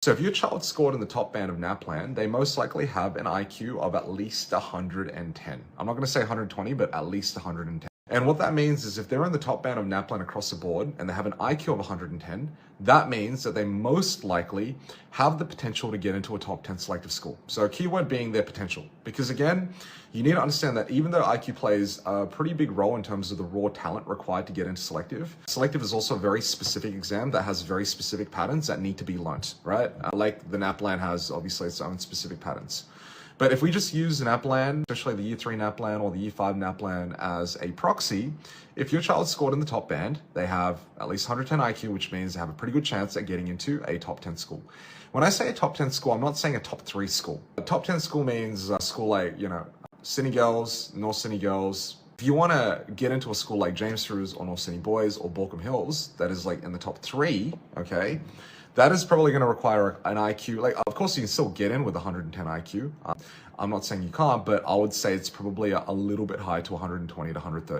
So if your child scored in the top band of NAPLAN, they most likely have an IQ of at least 110. I'm not going to say 120, but at least 110. And what that means is if they're in the top band of NAPLAN across the board and they have an IQ of 110, that means that they most likely have the potential to get into a top 10 selective school. So a keyword being their potential. Because again, you need to understand that even though IQ plays a pretty big role in terms of the raw talent required to get into selective, selective is also a very specific exam that has very specific patterns that need to be learnt, right? Like the NAPLAN has obviously its own specific patterns. But if we just use NAPLAN, especially the year 3 NAPLAN or the year 5 NAPLAN as a proxy, if your child scored in the top band, they have at least 110 IQ, which means they have a pretty good chance at getting into a top 10 school. When I say a top 10 school, I'm not saying a top 3 school. A top 10 school means a school like, Sydney Girls, North Sydney Girls. If you want to get into a school like James Hughes or North Sydney Boys or Baulkham Hills, that is like in the top 3, okay? That is probably going to require an IQ. Like, of course, you can still get in with 110 IQ. I'm not saying you can't, but I would say it's probably a little bit high to 120 to 130.